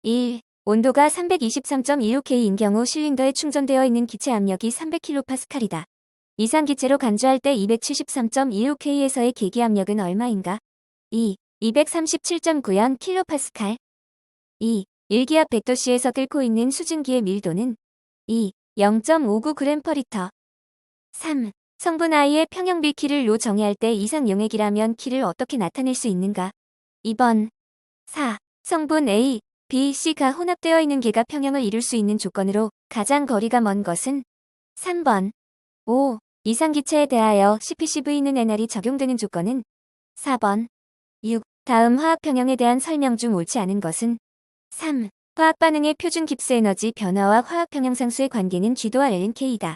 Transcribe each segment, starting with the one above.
1. 온도가 323.16K인 경우 실린더에 충전되어 있는 기체 압력이 300kPa이다. 이상 기체로 간주할 때 273.25K에서의 계기 압력은 얼마인가? 2. 237.94kPa. 2. 1기압 100도씨에서 끓고 있는 수증기의 밀도는 2. 0.59g/L. 3. 성분 I의 평형 B키를 정의할 때 이상 용액이라면 키를 어떻게 나타낼 수 있는가? 2번. 4. 성분 A, B, C가 혼합되어 있는 개가 평형을 이룰 수 있는 조건으로 가장 거리가 먼 것은? 3번. 5. 이상 기체에 대하여 CpCv는 NR이 적용되는 조건은? 4번. 6. 다음 화학 평형에 대한 설명 중 옳지 않은 것은? 3. 화학 반응의 표준 깁스 에너지 변화와 화학 평형상수의 관계는 G도와 LNK이다.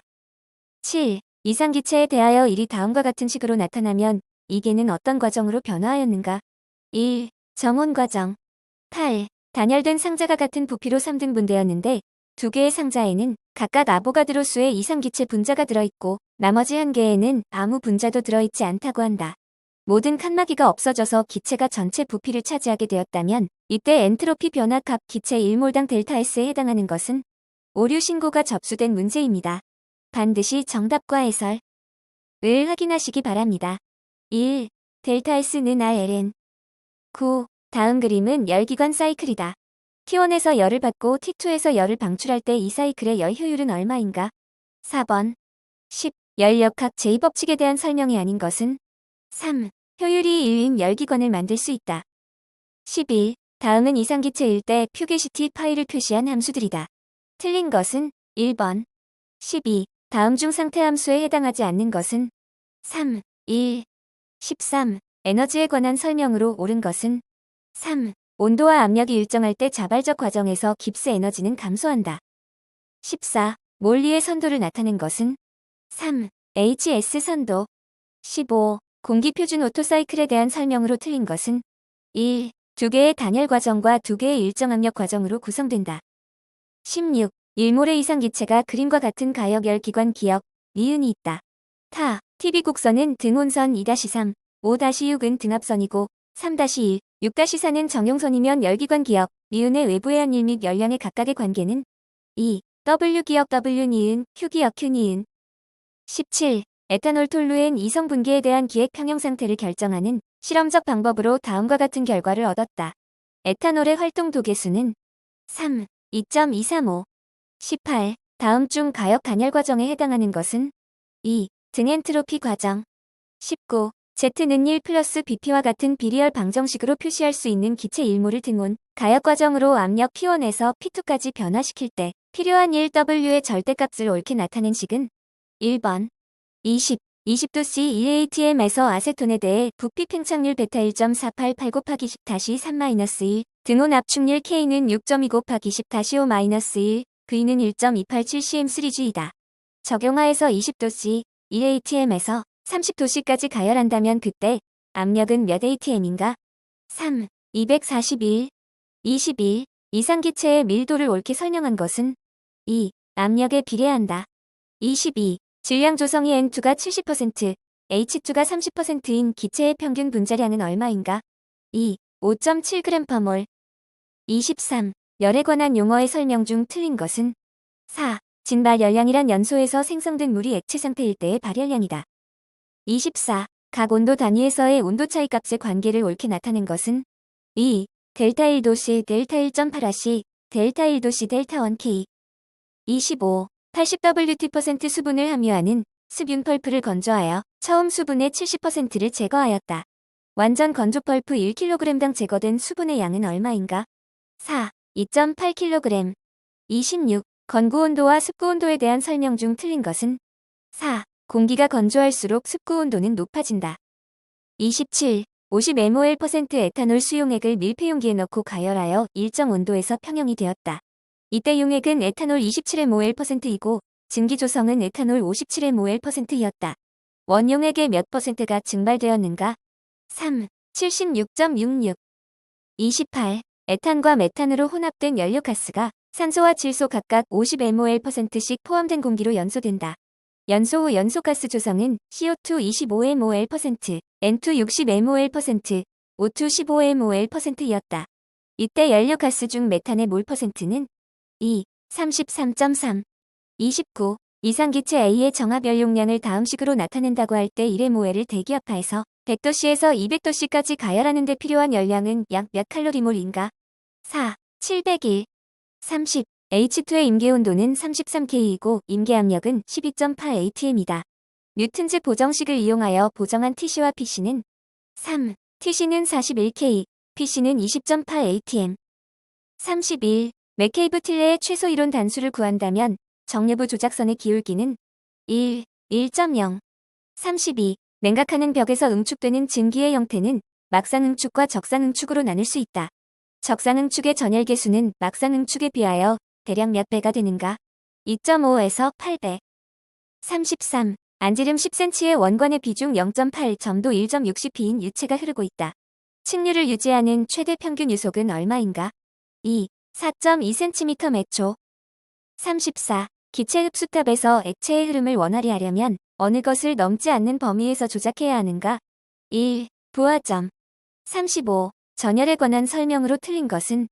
7. 이상 기체에 대하여 일이 다음과 같은 식으로 나타나면 이 개는 어떤 과정으로 변화하였는가? 1. 정온 과정. 8. 단열된 상자가 같은 부피로 3등분되었는데 두 개의 상자에는 각각 아보가드로 수의 이상 기체 분자가 들어있고 나머지 한 개에는 아무 분자도 들어있지 않다고 한다. 모든 칸막이가 없어져서 기체가 전체 부피를 차지하게 되었다면 이때 엔트로피 변화 값 기체 1몰당 델타 S에 해당하는 것은? 오류 신고가 접수된 문제입니다. 반드시 정답과 해설을 확인하시기 바랍니다. 1. 델타 S는 RLN. 9. 다음 그림은 열기관 사이클이다. T1에서 열을 받고 T2에서 열을 방출할 때 이 사이클의 열 효율은 얼마인가? 4번. 10. 열역학 제2법칙에 대한 설명이 아닌 것은? 3. 효율이 1인 열기관을 만들 수 있다. 11. 다음은 이상기체일 때 퓨게시티 파이를 표시한 함수들이다. 틀린 것은? 1번. 12. 다음 중 상태 함수에 해당하지 않는 것은? 3. 1. 13. 에너지에 관한 설명으로 옳은 것은? 3. 온도와 압력이 일정할 때 자발적 과정에서 깁스 에너지는 감소한다. 14. 몰리의 선도를 나타낸 것은? 3. HS 선도. 15. 공기 표준 오토사이클에 대한 설명으로 틀린 것은? 1. 두 개의 단열 과정과 두 개의 일정 압력 과정으로 구성된다. 16. 1몰의 이상 기체가 그림과 같은 가역열 기관 기역, 니은이 있다. 타, TB곡선은 등온선 2-3, 5-6은 등압선이고 3-1, 6-4는 정용선이면 열기관 기역, 니은의 외부의 한일 및 열량의 각각의 관계는? 2. W 기역 W 니은, Q 기역 Q 니은. 17. 에탄올 톨루엔 이성 분기에 대한 기액 평형 상태를 결정하는 실험적 방법으로 다음과 같은 결과를 얻었다. 에탄올의 활동 도계수는? 3. 2.235. 18. 다음 중 가역 단열 과정에 해당하는 것은? 2. 등엔트로피 과정. 19. Z는 1 플러스 BP와 같은 비리얼 방정식으로 표시할 수 있는 기체 일몰을 등온, 가역 과정으로 압력 P1에서 P2까지 변화시킬 때 필요한 1W의 절대값을 옳게 나타낸 식은? 1번. 20. 20도 C1ATM에서 아세톤에 대해 부피 팽창률 베타 1.488 곱하기 10-3-1, 등온 압축률 K는 6.2 곱하기 10-5-1, V는 1.287cm3G이다. 적용하에서 20도 C1ATM에서 30도씨까지 가열한다면 그때 압력은 몇 ATM인가? 3. 241. 21. 이상기체의 밀도를 옳게 설명한 것은? 2. 압력에 비례한다. 22. 질량 조성이 N2가 70%, H2가 30%인 기체의 평균 분자량은 얼마인가? 2. 5.7g/몰. 23. 열에 관한 용어의 설명 중 틀린 것은? 4. 진발열량이란 연소에서 생성된 물이 액체 상태일 때의 발열량이다. 24. 각 온도 단위에서의 온도 차이 값의 관계를 옳게 나타낸 것은? 2. 델타 1도씨 델타 1.8Rc, 델타 1도씨 델타 1K. 25. 80WT% 수분을 함유하는 습윤 펄프를 건조하여 처음 수분의 70%를 제거하였다. 완전 건조 펄프 1kg당 제거된 수분의 양은 얼마인가? 4. 2.8kg. 26. 건구 온도와 습구 온도에 대한 설명 중 틀린 것은? 4. 공기가 건조할수록 습구 온도는 높아진다. 27. 50mol% 에탄올 수용액을 밀폐용기에 넣고 가열하여 일정 온도에서 평형이 되었다. 이때 용액은 에탄올 27mol%이고 증기 조성은 에탄올 57mol%였다. 원용액의 몇 %가 증발되었는가? 3. 76.66. 28. 에탄과 메탄으로 혼합된 연료가스가 산소와 질소 각각 50mol%씩 포함된 공기로 연소된다. 연소 후 연소가스 조성은 CO2 25mol%, N2 60mol%, O2 15mol%였다. 이때 연료가스 중 메탄의 몰 퍼센트는 2, 33.3, 29. 이상기체 A의 정합 연용량을 다음식으로 나타낸다고 할 때 1의 모회를 대기압하에서 100도씨에서 200도씨까지 가열하는 데 필요한 열량은 약 몇 칼로리몰인가? 4. 701. 30. H2의 임계온도는 33K이고 임계압력은 12.8 atm이다. 뉴튼즈 보정식을 이용하여 보정한 TC와 PC는 3. TC는 41K, PC는 20.8 atm. 31. 맥케이브 틸레의 최소 이론 단수를 구한다면 정류부 조작선의 기울기는 1, 1.0. 32. 냉각하는 벽에서 응축되는 증기의 형태는 막상응축과 적상응축으로 나눌 수 있다. 적상응축의 전열계수는 막상응축에 비하여 대략 몇 배가 되는가? 2.5에서 8배. 33. 안지름 10cm의 원관의 비중 0.8, 점도 1.60p인 유체가 흐르고 있다. 층류를 유지하는 최대 평균 유속은 얼마인가? 2. 4.2cm 매초. 34. 기체 흡수탑에서 액체의 흐름을 원활히 하려면 어느 것을 넘지 않는 범위에서 조작해야 하는가? 1. 부하점. 35. 전열에 관한 설명으로 틀린 것은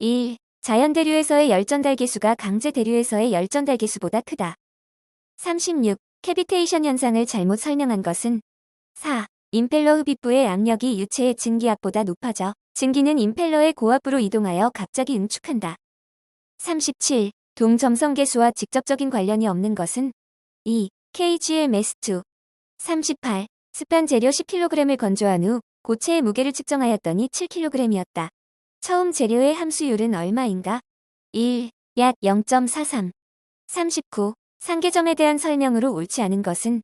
1. 자연대류에서의 열전달 계수가 강제대류에서의 열전달 계수보다 크다. 36. 캐비테이션 현상을 잘못 설명한 것은 4. 임펠러 흡입부의 압력이 유체의 증기압보다 높아져 증기는 임펠러의 고압부로 이동하여 갑자기 응축한다. 37. 동점성계수와 직접적인 관련이 없는 것은 2. KGMS2. 38. 습한 재료 10kg을 건조한 후 고체의 무게를 측정하였더니 7kg이었다. 처음 재료의 함수율은 얼마인가? 1. 약 0.43. 39. 상계점에 대한 설명으로 옳지 않은 것은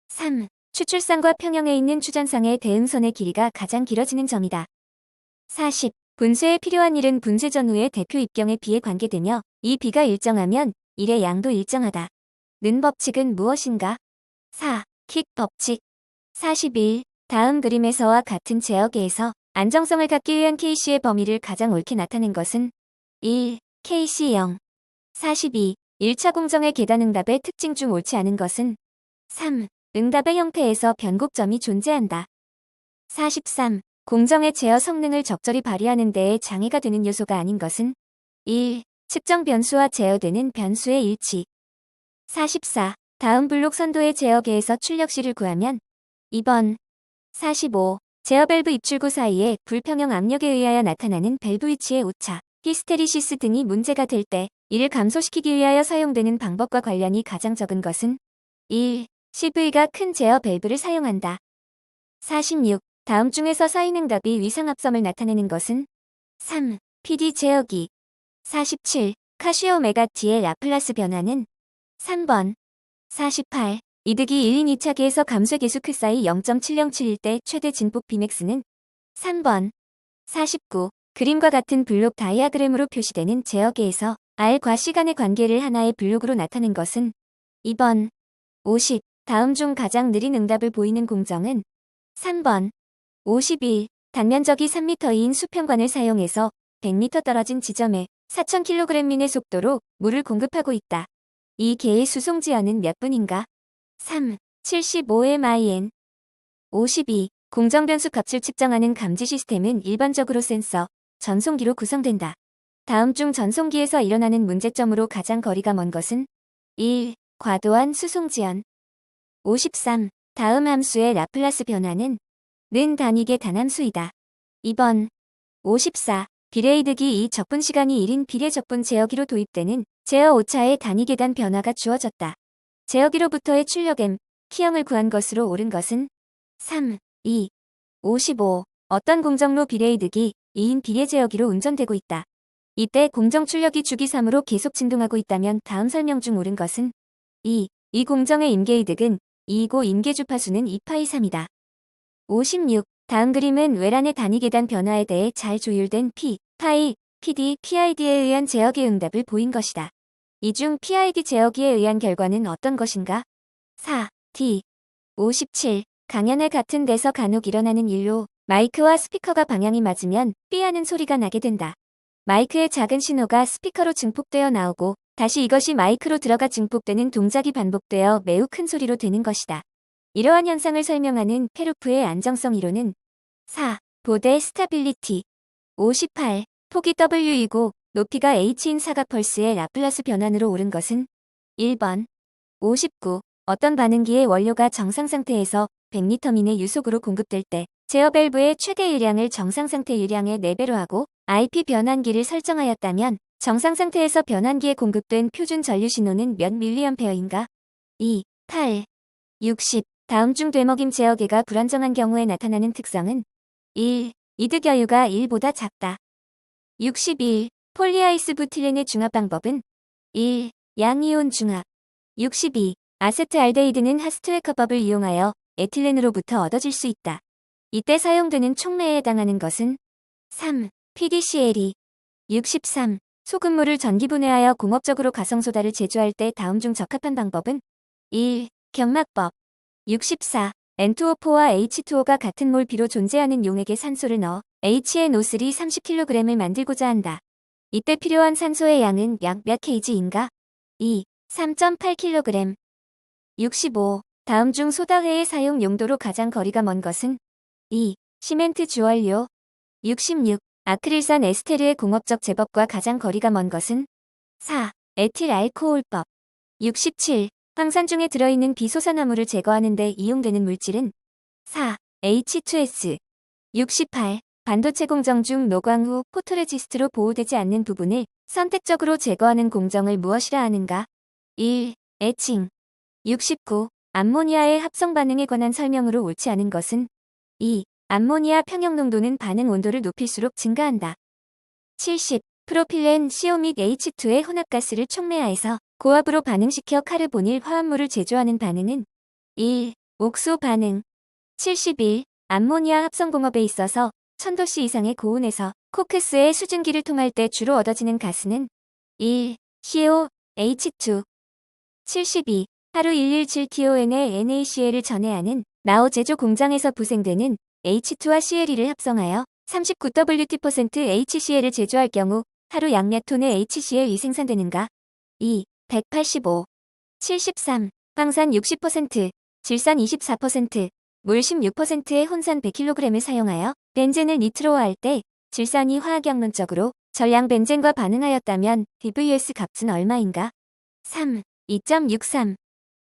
3. 추출상과 평형에 있는 추전상의 대응선의 길이가 가장 길어지는 점이다. 40. 분쇄에 필요한 일은 분쇄 전후의 대표 입경에 비해 관계되며 이 비가 일정하면 일의 양도 일정하다. 는 법칙은 무엇인가? 4. 킥 법칙. 41. 다음 그림에서와 같은 제어계에서 안정성을 갖기 위한 Kc의 범위를 가장 옳게 나타낸 것은 1. KC0. 42. 1차 공정의 계단 응답의 특징 중 옳지 않은 것은 3. 응답의 형태에서 변곡점이 존재한다. 43. 공정의 제어 성능을 적절히 발휘하는 데에 장애가 되는 요소가 아닌 것은 1. 측정 변수와 제어되는 변수의 일치. 44. 다음 블록 선도의 제어계에서 출력시를 구하면 2번. 45. 제어 밸브 입출구 사이의 불평형 압력에 의하여 나타나는 밸브 위치의 오차, 히스테리시스 등이 문제가 될 때 이를 감소시키기 위하여 사용되는 방법과 관련이 가장 적은 것은 1. CV가 큰 제어 밸브를 사용한다. 46. 다음 중에서 쌓인 응답이 위상합섬을 나타내는 것은 3. PD 제어기. 47. 카시오 메가T의 라플라스 변화는 3번. 48. 이득이 1인 2차계에서 감쇄계수 크 사이 0.7071 때 최대 진폭 Bmax는 3번. 49. 그림과 같은 블록 다이아그램으로 표시되는 제어계에서 R과 C 간의 관계를 하나의 블록으로 나타낸 것은 2번. 50. 다음 중 가장 느린 응답을 보이는 공정은 3번. 51. 단면적이 3m인 수평관을 사용해서 100m 떨어진 지점에 4000kg 민의 속도로 물을 공급하고 있다. 이 개의 수송지연은 몇 분인가? 3. 75mIN. 52. 공정변수 값을 측정하는 감지 시스템은 일반적으로 센서, 전송기로 구성된다. 다음 중 전송기에서 일어나는 문제점으로 가장 거리가 먼 것은 1. 과도한 수송지연. 53. 다음 함수의 라플라스 변화는 는 단위계 단함수이다. 2번. 54. 비례이득이 이 적분 시간이 1인 비례 적분 제어기로 도입되는 제어 오차의 단위계단 변화가 주어졌다. 제어기로부터의 출력 M, 키형을 구한 것으로 옳은 것은 3, 2, 55. 어떤 공정로 비례이득이 2인 비례 제어기로 운전되고 있다. 이때 공정 출력이 주기 3으로 계속 진동하고 있다면 다음 설명 중 옳은 것은 2. 이 공정의 임계이득은 2이고 임계주파수는 2파이 3이다. 56. 다음 그림은 외란의 단위계단 변화에 대해 잘 조율된 P, 파이, PD, PID에 의한 제어기 응답을 보인 것이다. 이 중 PID 제어기에 의한 결과는 어떤 것인가? 4. D. 57. 강연회 같은 데서 간혹 일어나는 일로 마이크와 스피커가 방향이 맞으면 삐 하는 소리가 나게 된다. 마이크의 작은 신호가 스피커로 증폭되어 나오고 다시 이것이 마이크로 들어가 증폭되는 동작이 반복되어 매우 큰 소리로 되는 것이다. 이러한 현상을 설명하는 페루프의 안정성 이론은 4. 보데 스타빌리티. 58. 폭이 W이고 높이가 h인 사각펄스의 라플라스 변환으로 옳은 것은 1번 59. 어떤 반응기의 원료가 정상 상태에서 100m 미내 유속으로 공급될 때 제어 밸브의 최대 유량을 정상 상태 유량의 4배로 하고 IP 변환기를 설정하였다면 정상 상태에서 변환기에 공급된 표준 전류 신호는 몇 밀리암페어인가? 2. 8. 60. 다음 중 되먹임 제어계가 불안정한 경우에 나타나는 특성은 1. 이드 여유가 1보다 작다. 61. 폴리아이스 부틸렌의 중합 방법은 1. 양이온 중합. 62. 아세트알데히드는 하스트레커법을 이용하여 에틸렌으로부터 얻어질 수 있다. 이때 사용되는 촉매에 해당하는 것은 3. PDCL이 63. 소금물을 전기분해하여 공업적으로 가성소다를 제조할 때 다음 중 적합한 방법은 1. 경막법. 64. N2O4와 H2O가 같은 몰 B로 존재하는 용액에 산소를 넣어 HNO3 30kg을 만들고자 한다. 이때 필요한 산소의 양은 약 몇 kg인가? 2. 3.8kg. 65. 다음 중 소다회의 사용 용도로 가장 거리가 먼 것은 2. 시멘트 주원료. 66. 아크릴산 에스테르의 공업적 제법과 가장 거리가 먼 것은 4. 에틸 알코올법. 67. 황산 중에 들어있는 비소산화물을 제거하는 데 이용되는 물질은 4. H2S. 68. 반도체 공정 중 노광 후 포토레지스트로 보호되지 않는 부분을 선택적으로 제거하는 공정을 무엇이라 하는가? 1. 에칭. 69. 암모니아의 합성 반응에 관한 설명으로 옳지 않은 것은 2. 암모니아 평형 농도는 반응 온도를 높일수록 증가한다. 70. 프로필렌 CO 및 H2의 혼합가스를 촉매하여서 고압으로 반응시켜 카르보닐 화합물을 제조하는 반응은 1. 옥소 반응. 71. 암모니아 합성공업에 있어서 1000도씨 이상의 고온에서 코크스의 수증기를 통할 때 주로 얻어지는 가스는 1. CO, H2. 72. 하루 117ton의 NaCl을 전해하는 나오 제조 공장에서 부생되는 H2와 CL을 합성하여 39Wt% HCl을 제조할 경우 하루 약 몇 톤의 HCl이 생산되는가? 2. 185. 73. 황산 60%, 질산 24%, 물 16%의 혼산 100kg을 사용하여 벤젠을 니트로화할 때 질산이 화학영론적으로 전량 벤젠과 반응하였다면 DVS 값은 얼마인가? 3. 2.63.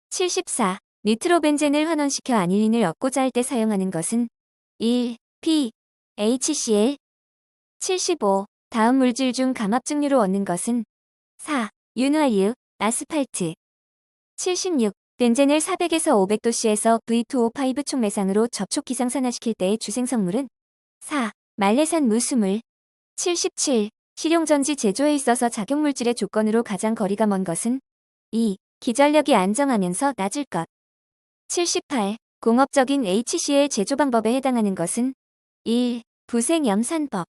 74. 니트로벤젠을 환원시켜 아닐린을 얻고자 할 때 사용하는 것은 1. P. HCl. 75. 다음 물질 중 감압증류로 얻는 것은 4. 윤활유, 아스팔트. 76. 벤젠을 400에서 500도씨에서 V2O5 촉매상으로 접촉 기상산화시킬 때의 주생성물은 4. 말레산 무수물. 77. 실용전지 제조에 있어서 작용물질의 조건으로 가장 거리가 먼 것은 2. 기전력이 안정하면서 낮을 것. 78. 공업적인 HCl 제조 방법에 해당하는 것은 1. 부생염산법.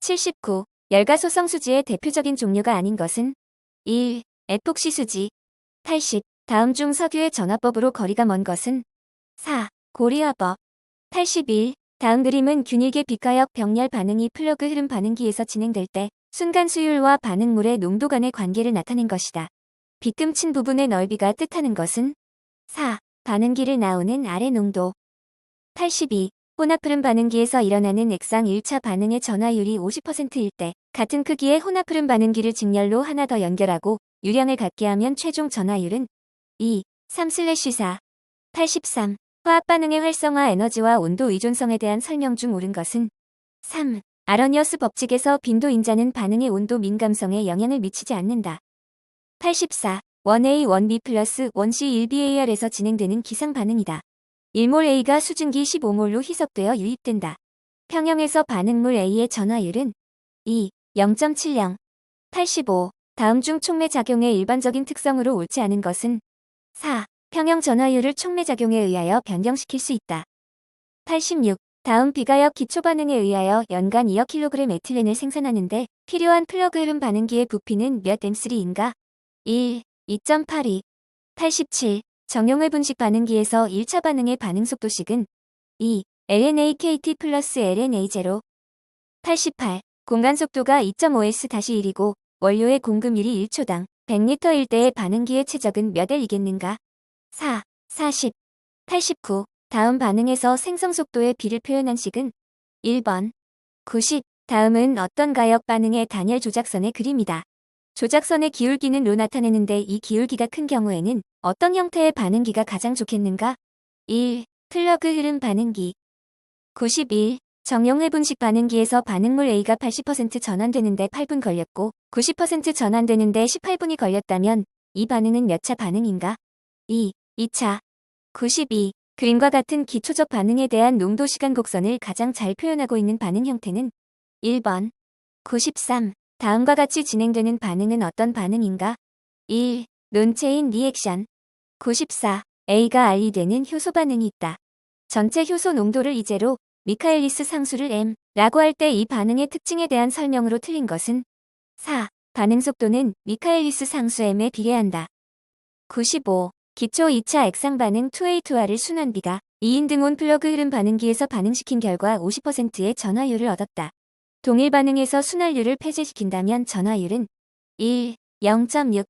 79. 열가소성 수지의 대표적인 종류가 아닌 것은 1. 에폭시 수지. 80. 다음 중 석유의 전화법으로 거리가 먼 것은 4. 고리화법. 81. 다음 그림은 균일계 비가역 병렬 반응이 플러그 흐름 반응기에서 진행될 때 순간 수율과 반응물의 농도 간의 관계를 나타낸 것이다. 빗금친 부분의 넓이가 뜻하는 것은 4. 반응기를 나오는 아래 농도. 82. 혼합흐름 반응기에서 일어나는 액상 1차 반응의 전화율이 50%일 때 같은 크기의 혼합흐름 반응기를 직렬로 하나 더 연결하고 유량을 갖게 하면 최종 전화율은 2. 3/4. 83. 화학 반응의 활성화 에너지와 온도 의존성에 대한 설명 중 옳은 것은 3. 아러니어스 법칙에서 빈도 인자는 반응의 온도 민감성에 영향을 미치지 않는다. 84. 1A, 1B 플러스 1C, 1BAR에서 진행되는 기상 반응이다. 1몰 A가 수증기 15몰로 희석되어 유입된다. 평형에서 반응물 A의 전화율은 2. 0.70. 85. 다음 중 촉매 작용의 일반적인 특성으로 옳지 않은 것은 4. 평형 전화율을 촉매 작용에 의하여 변경시킬 수 있다. 86. 다음 비가역 기초 반응에 의하여 연간 2억 kg 에틸렌을 생산하는데 필요한 플러그 흐름 반응기의 부피는 몇 M3인가? 1. 2.82. 87. 정용회 분식 반응기에서 1차 반응의 반응 속도식은 2. LNAKT 플러스 LNA0. 88. 공간 속도가 2.5s-1이고 원료의 공급률이 1초당 100L일 때의 반응기의 최적은 몇 L이겠는가? 4. 40. 89. 다음 반응에서 생성 속도의 비를 표현한 식은 1번 90. 다음은 어떤 가역 반응의 단열 조작선의 그림이다. 조작선의 기울기는 로 나타내는데 이 기울기가 큰 경우에는 어떤 형태의 반응기가 가장 좋겠는가? 1. 플러그 흐름 반응기. 91. 정용회 분식 반응기에서 반응물 A가 80% 전환되는데 8분 걸렸고 90% 전환되는데 18분이 걸렸다면 이 반응은 몇 차 반응인가? 2. 2차. 92. 그림과 같은 기초적 반응에 대한 농도 시간 곡선을 가장 잘 표현하고 있는 반응 형태는 1번. 93. 다음과 같이 진행되는 반응은 어떤 반응인가? 1. 논체인 리액션. 94. A가 R이 되는 효소 반응이 있다. 전체 효소 농도를 이제로 미카엘리스 상수를 M라고 할 때 이 반응의 특징에 대한 설명으로 틀린 것은 4. 반응 속도는 미카엘리스 상수 M에 비례한다. 95. 기초 2차 액상 반응 2A2R을 순환비가 2인 등온 플러그 흐름 반응기에서 반응시킨 결과 50%의 전화율을 얻었다. 동일 반응에서 순환율을 폐쇄시킨다면 전화율은 1, 0.6,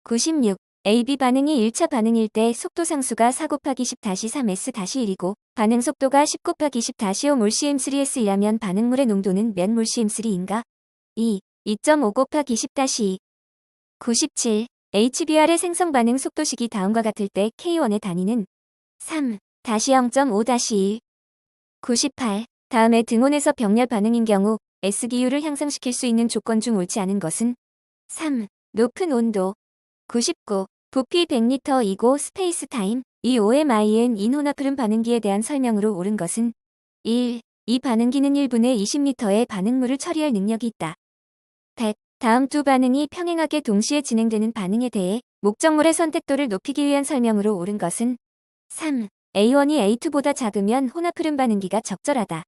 96. AB 반응이 1차 반응일 때 속도 상수가 4 곱하기 10-3s-1이고 반응 속도가 10 곱하기 10-5 몰cm3s이라면 반응물의 농도는 몇 몰cm3인가? 2, 2.5 곱하기 10-2. 97. HBr의 생성 반응 속도식이 다음과 같을 때 K1의 단위는 3-0.5-1. 98. 다음에 등온에서 병렬 반응인 경우 S기율을 향상시킬 수 있는 조건 중 옳지 않은 것은 3. 높은 온도. 99. 부피 100리터이고 스페이스 타임. 이 OMIN 인혼합흐름 반응기에 대한 설명으로 옳은 것은 1. 이 반응기는 1분에 20리터의 반응물을 처리할 능력이 있다. 100. 다음 두 반응이 평행하게 동시에 진행되는 반응에 대해 목적물의 선택도를 높이기 위한 설명으로 옳은 것은 3. A1이 A2보다 작으면 혼합흐름 반응기가 적절하다.